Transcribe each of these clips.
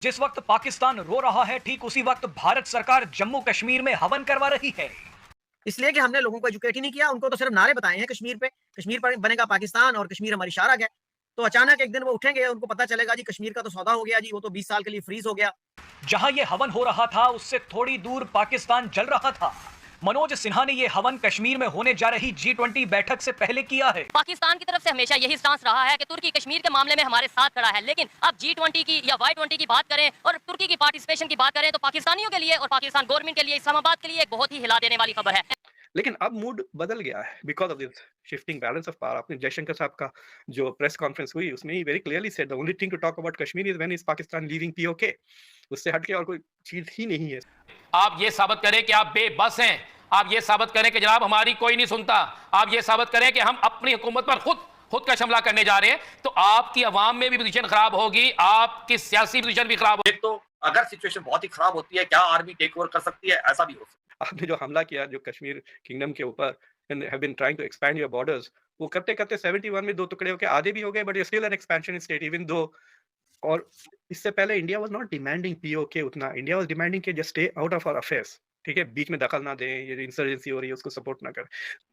जिस वक्त पाकिस्तान रो रहा है, ठीक उसी वक्त भारत सरकार जम्मू कश्मीर में हवन करवा रही है। इसलिए कि हमने लोगों को एजुकेट ही नहीं किया, उनको तो सिर्फ नारे बताए हैं कश्मीर पे, कश्मीर पर बनेगा पाकिस्तान और कश्मीर हमारी शारक है। तो अचानक एक दिन वो उठेंगे, उनको पता चलेगा जी कश्मीर का तो सौदा हो गया जी, वो तो 20 साल के लिए फ्रीज हो गया। जहां ये हवन हो रहा था, उससे थोड़ी दूर पाकिस्तान जल रहा था। मनोज सिन्हा ने ये हवन कश्मीर में होने जा रही G20 बैठक से पहले किया है। पाकिस्तान की तरफ से हमेशा यही स्टांस रहा है कि तुर्की कश्मीर के मामले में हमारे साथ खड़ा है, लेकिन अब G20 की या Y20 की बात करें और तुर्की की पार्टिसिपेशन की बात करें तो पाकिस्तानियों के लिए और पाकिस्तान गवर्नमेंट के लिए, इस्लामाबाद के लिए एक बहुत ही हिला देने वाली खबर है। लेकिन अब मूड बदल गया है because of this shifting balance of power. आपने जयशंकर साहब का जो प्रेस कॉन्फ्रेंस हुई उसमें ही very clearly said the only thing to talk about Kashmir is when is Pakistan leaving POK. उससे हट के और कोई चीज ही नहीं है। आप ये साबित करें कि आप बेबस हैं, आप ये साबित करें कि जनाब हमारी कोई नहीं सुनता, आप ये साबित करें कि हम अपनी हुकूमत पर खुद का हमला करने जा रहे हैं, तो आपकी आवाम में भी पोजीशन खराब होगी, आपकी सियासी पोजीशन भी खराब होगी। तो अगर सिचुएशन बहुत ही खराब होती है, क्या आर्मी टेक ओवर कर सकती है? ऐसा भी हो सकता है। आपने जो हमला किया जो कश्मीर किंगडम के ऊपर and have been trying to expand your borders, वो करते-करते 71 में 2 टुकड़े होके आधे भी हो गए, but it's still an expansion state even though. और इससे पहले India was not demanding POK उतना, इंडिया वाज़ डिमांडिंग कि just stay out of our affairs, ठीक है? बीच में दखल ना दें, ये इंसर्जेंसी हो रही है उसको सपोर्ट ना करें।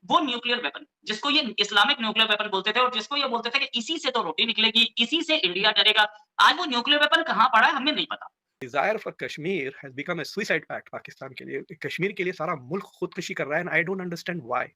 वो न्यूक्लियर वेपन जिसको ये इस्लामिक न्यूक्लियर वेपन बोलते थे और जिसको ये बोलते थे कि इसी से तो रोटी निकलेगी, इसी से इंडिया डरेगा। आज वो न्यूक्लियर वेपन कहाँ पड़ा है हमें नहीं पता। Desire for Kashmir has become a suicide pact Pakistan के लिए। कश्मीर के लिए सारा मुल्क खुदकुशी कर रहा है and I don't understand why.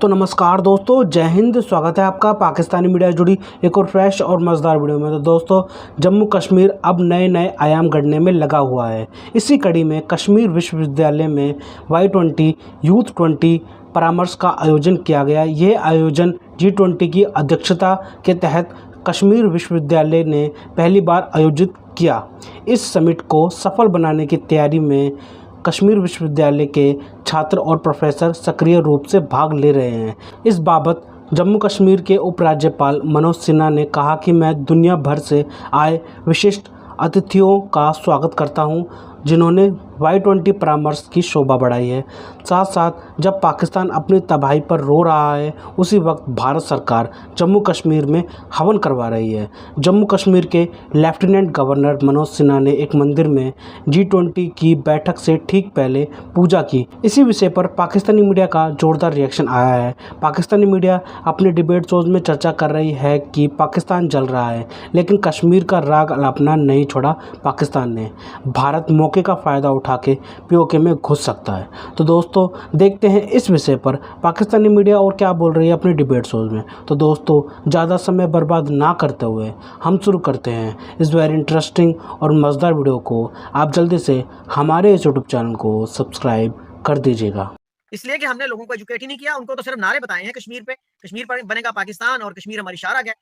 तो नमस्कार दोस्तों, जय हिंद। स्वागत है आपका पाकिस्तानी मीडिया से जुड़ी एक और फ्रेश और मज़ेदार वीडियो में। तो दोस्तों, जम्मू कश्मीर अब नए नए आयाम गढ़ने में लगा हुआ है। इसी कड़ी में कश्मीर विश्वविद्यालय में Y20 यूथ 20 परामर्श का आयोजन किया गया। ये आयोजन G20 की अध्यक्षता के तहत कश्मीर विश्वविद्यालय ने पहली बार आयोजित किया। इस समिट को सफल बनाने की तैयारी में कश्मीर विश्वविद्यालय के छात्र और प्रोफेसर सक्रिय रूप से भाग ले रहे हैं। इस बाबत जम्मू कश्मीर के उपराज्यपाल मनोज सिन्हा ने कहा कि मैं दुनिया भर से आए विशिष्ट अतिथियों का स्वागत करता हूं, जिन्होंने Y20 परामर्श की शोभा बढ़ाई है। साथ साथ जब पाकिस्तान अपनी तबाही पर रो रहा है, उसी वक्त भारत सरकार जम्मू कश्मीर में हवन करवा रही है। जम्मू कश्मीर के लेफ्टिनेंट गवर्नर मनोज सिन्हा ने एक मंदिर में G20 की बैठक से ठीक पहले पूजा की। इसी विषय पर पाकिस्तानी मीडिया का जोरदार रिएक्शन आया है। पाकिस्तानी मीडिया अपने डिबेट शोज में चर्चा कर रही है कि पाकिस्तान जल रहा है, लेकिन कश्मीर का राग अलापना नहीं छोड़ा पाकिस्तान ने। भारत मौके का फ़ायदा उठा के पीओके में घुस सकता है। तो दोस्तों, देखते हैं इस विषय पर पाकिस्तानी मीडिया और क्या बोल रही है अपने डिबेट शोज में। तो दोस्तों, ज़्यादा समय बर्बाद ना करते हुए हम शुरू करते हैं इस वेरी इंटरेस्टिंग और मज़ेदार वीडियो को। आप जल्दी से हमारे इस यूट्यूब चैनल को सब्सक्राइब कर दीजिएगा। इसलिए कि हमने लोगों को एजुकेट ही नहीं किया, उनको तो सिर्फ नारे बताए हैं कश्मीर पे, कश्मीर पर बनेगा पाकिस्तान और कश्मीर हमारी शारक है।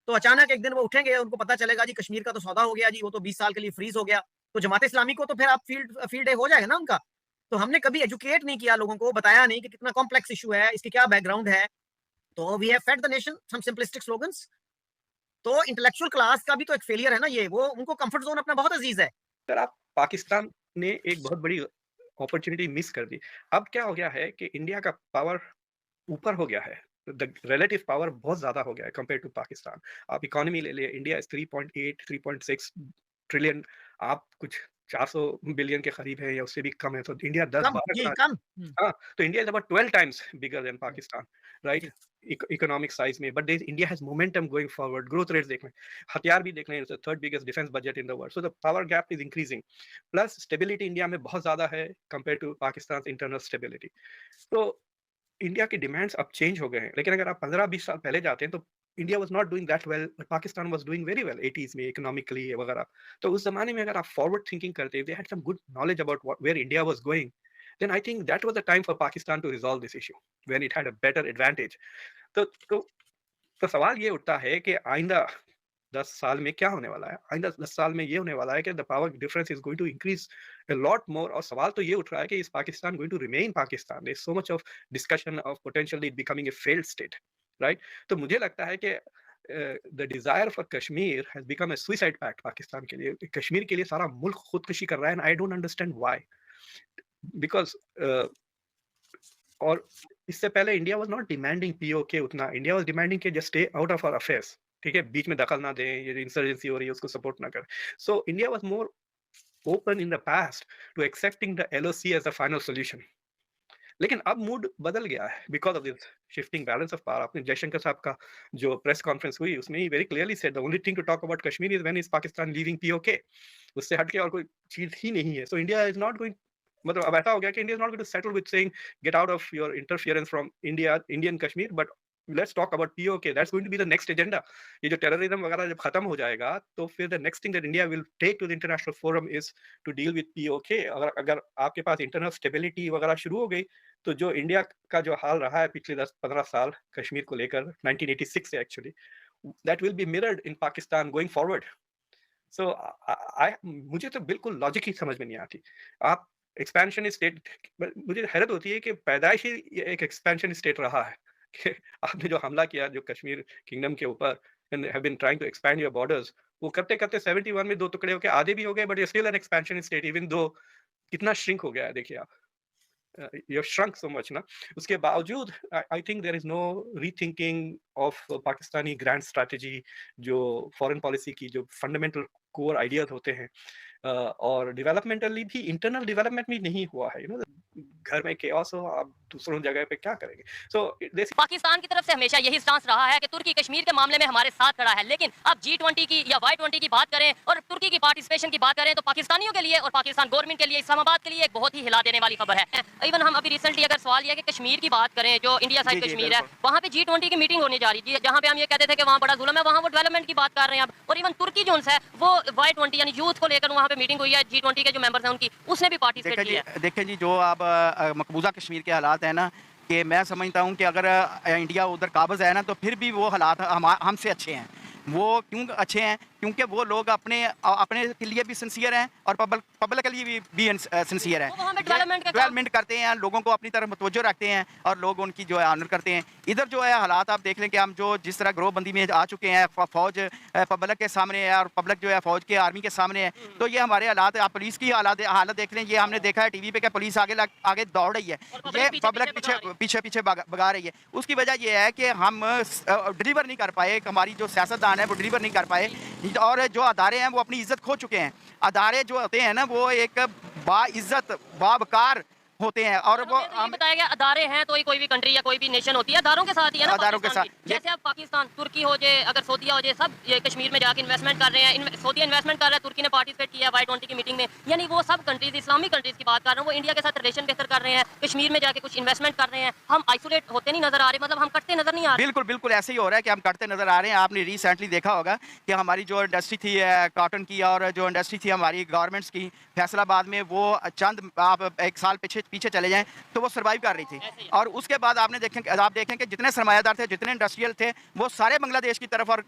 तो अचानक एक दिन वो उठेंगे, उनको पता चलेगा जी कश्मीर का तो सौदा हो गया जी, वो तो 20 साल के लिए फ्रीज हो गया। तो जमात इस्लामी को तो फिर आप फील्ड डे हो जाएगा ना उनका। तो हमने कभी एजुकेट नहीं किया लोगों को, बताया नहीं कि कितना कॉम्प्लेक्स इशू है, इसके क्या बैकग्राउंड है। तो we have fed the nation some simplistic slogans. तो इंटेलेक्चुअल क्लास का भी तो एक फेलियर है ना ये, वो उनको कंफर्ट जोन अपना बहुत अजीज है। सर, आप पाकिस्तान ने एक बहुत बड़ी अपॉर्चुनिटी मिस कर दी। अब क्या हो गया है कि इंडिया का पावर ऊपर हो गया है। द रिलेटिव पावर बहुत ज़्यादा हो गया है कंपेयर टू पाकिस्तान। आप इकोनॉमी ले लिए, इंडिया इज़ 3.8 3.6 ट्रिलियन, आप कुछ 400 बिलियन के करीब है या उससे भी कम है, तो इंडिया कम 10-12 जी गुना। कम। हाँ, तो India is about 12 times bigger than Pakistan, right? Economic size में, but there India has momentum going forward, growth rates देख लें, हथियार भी देख लें, it's the third biggest defence budget in the world, so the power gap is increasing. Plus stability India में बहुत ज़्यादा है compare to Pakistan internal stability. तो इंडिया की डिमांड्स अब चेंज हो गए हैं, लेकिन अगर आप 15-20 साल पहले जाते हैं तो India was not doing that well, but Pakistan was doing very well 80s में इकोनॉमिकली वगैरह। तो उस ज़माने में अगर आप फॉरवर्ड थिंकिंग करते, they had some good knowledge about what where India was going, then I think that was the time for Pakistan to resolve this issue when it had a better advantage. तो तो तो सवाल ये उठता है कि आइंदा 10 साल में क्या होने वाला है? आइंदा 10 साल में ये होने वाला है कि the power difference is going to increase a lot more, और सवाल तो ये उठ रहा है कि is Pakistan going to remain Pakistan? There is so much of discussion of potentially it becoming a failed state, right? तो मुझे लगता है कि the desire for Kashmir has become a suicide pact Pakistan के लिए। कश्मीर के लिए सारा मुल्क खुदकुशी कर रहा है and I don't understand why. Because और इससे पहले India was not demanding POK उतना, इंडिया वाज डिमांडिंग कि just stay out of our affairs, ठीक है, बीच में दखल ना दें, ये इंसर्जेंसी हो रही है उसको सपोर्ट ना करें। So India was more open in the past to accepting the LOC as the final solution. लेकिन अब मूड बदल गया है because of this shifting balance of power. आपने जयशंकर साहब का जो प्रेस कॉन्फ्रेंस हुई उसमें ही very clearly said the only thing to talk about Kashmir is when is Pakistan leaving POK. उससे हटके और कोई चीज ही नहीं है। So India is not going, मतलब अब ऐसा हो गया कि India is not going to settle with saying get out of your interference from Indian Kashmir, but let's talk about PoK, that's going to be the next agenda. ये जो terrorism वगैरह जब खत्म हो जाएगा तो फिर the next thing that India will take to the international forum is to deal with PoK. अगर अगर आपके पास इंटरनल स्टेबिलिटी वगैरह शुरू हो गई तो जो इंडिया का जो हाल रहा है पिछले 10-15 साल कश्मीर को लेकर 1986 से actually, that will be mirrored in Pakistan going forward. So मुझे तो बिल्कुल लॉजिक ही समझ में नहीं आती। आप एक्सपेंशन स्टेट, मुझे हैरत होती है कि पैदाइश ही एक एक्सपेंशन स्टेट रहा है कि आपने जो हमला किया जो कश्मीर किंगडम के ऊपर and have been trying to expand your borders, वो करते करते 71 में 2 टुकड़े होके आधे भी हो गए, but you still an expansion state even दो कितना श्रिंक हो गया है देखिए आप। you have shrunk so much ना। उसके बावजूद I think there is no rethinking of Pakistani grand strategy, जो फॉरेन पॉलिसी की जो फंडामेंटल कोर आइडियाज होते हैं, और डेवलपमेंटली भी इंटरनल डेवलपमेंट भी नहीं हुआ है। घर में केओस हो, आप दूसरों जगह पे क्या करेंगे। सो पाकिस्तान की तरफ से हमेशा यही स्टांस रहा है कि तुर्की कश्मीर के मामले में हमारे साथ खड़ा है, लेकिन अब G20 की या Y20 की बात करें और तुर्की की पार्टिसिपेशन की बात करें तो पाकिस्तानियों के लिए और पाकिस्तान गवर्नमेंट के लिए, इस्लामाबाद के लिए एक बहुत ही हिला देने वाली खबर है। इवन हम अभी रिसेंटली अगर सवाल यह है कि कश्मीर की बात करें, जो इंडिया साइड कश्मीर है, वहाँ पे G20 की मीटिंग होने जा रही थी, जहाँ पे हम ये कहते थे कि वहाँ बड़ा जुल्म है, वहाँ वो डेवलपमेंट की बात कर रहे हैं अब। और इवन तुर्की जो है वो Y20 यानी यूथ को लेकर वहाँ पे मीटिंग हुई है, G20 के जो मेंबर्स हैं उनकी, उसने भी पार्टिसिपेट किया है। देखें जी, जो अब मकबूजा कश्मीर के हालात है ना, कि मैं समझता हूँ कि अगर इंडिया उधर काबज़ है ना तो फिर भी वो हालात हमसे अच्छे हैं। वो क्यों अच्छे हैं? क्योंकि वो लोग अपने के लिए भी सिंसियर हैं और पब्लिक के लिए भी सिंसियर हैं, डेवलपमेंट करते हैं, लोगों को अपनी तरफ मुतवज्जो रखते हैं और लोग उनकी जो है ऑनर करते हैं। इधर जो है हालात आप देख लें कि हम जो जिस तरह ग्रोहबंदी में आ चुके हैं, फौज पब्लिक के सामने है और पब्लिक जो है फौज के आर्मी के सामने है, तो ये हमारे हालात है। आप पुलिस की हालत देख लें, ये हमने देखा है टीवी पे कि पुलिस आगे दौड़ रही है, ये पब्लिक पीछे भगा रही है। उसकी वजह यह है कि हम डिलीवर नहीं कर पाए, हमारी जो सियासतदान है वो डिलीवर नहीं कर पाए, और जो अदारे हैं वो अपनी इज्जत खो चुके हैं। अदारे जो होते हैं ना वो एक बाइज्जत बावकार होते हैं, और वो हम बताया गया अदारे हैं तो कोई भी कंट्री या कोई भी नेशन होती है, अदारों के साथ ही है ना, अदारों के साथ। जैसे अब पाकिस्तान, तुर्की हो जाए, अगर सऊदीया हो जाए, सब ये कश्मीर में जाके इन्वेस्टमेंट कर रहे हैं। सऊदीया इन्वेस्टमेंट कर रहा है, तुर्की ने पार्टिसिपेट किया Y20 की मीटिंग में, यानी वो सब कंट्रीज, इस्लामिक कंट्रीज की बात कर रहे हैं, वो इंडिया के साथ रिलेशन बेहतर कर रहे हैं, कश्मीर में जाके कुछ इन्वेस्टमेंट कर रहे हैं। हम आइसोलेट होते नहीं नजर आ रहे, मतलब हम कटते नजर नहीं आ रहे। बिल्कुल बिल्कुल ऐसे ही हो रहा है कि हम कटते नजर आ रहे हैं। आपने रिसेंटली देखा होगा कि हमारी जो इंडस्ट्री थी कॉटन की, और जो इंडस्ट्री थी हमारी गारमेंट्स की फैसलाबाद में, वो चंद आप एक साल पीछे चले जाएं तो वो सर्वाइव कर रही थी। और उसके बाद आप देखें कि जितने सरमायादार थे, जितने इंडस्ट्रियल थे, वो सारे बांग्लादेश की तरफ और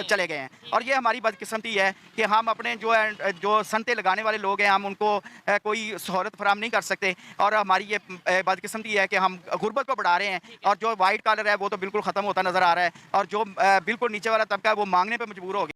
चले गए हैं। और ये हमारी बदकिस्मती है कि हम अपने जो सनते लगाने वाले लोग हैं, हम उनको कोई सहूलत फराहम नहीं कर सकते, और हमारी ये बदकिस्मती है कि हम गुर्बत को बढ़ा रहे हैं, और जो वाइट कॉलर है वो तो बिल्कुल ख़त्म होता नज़र आ रहा है, और जो बिल्कुल नीचे वाला तबका है वो मांगने पर मजबूर हो गया।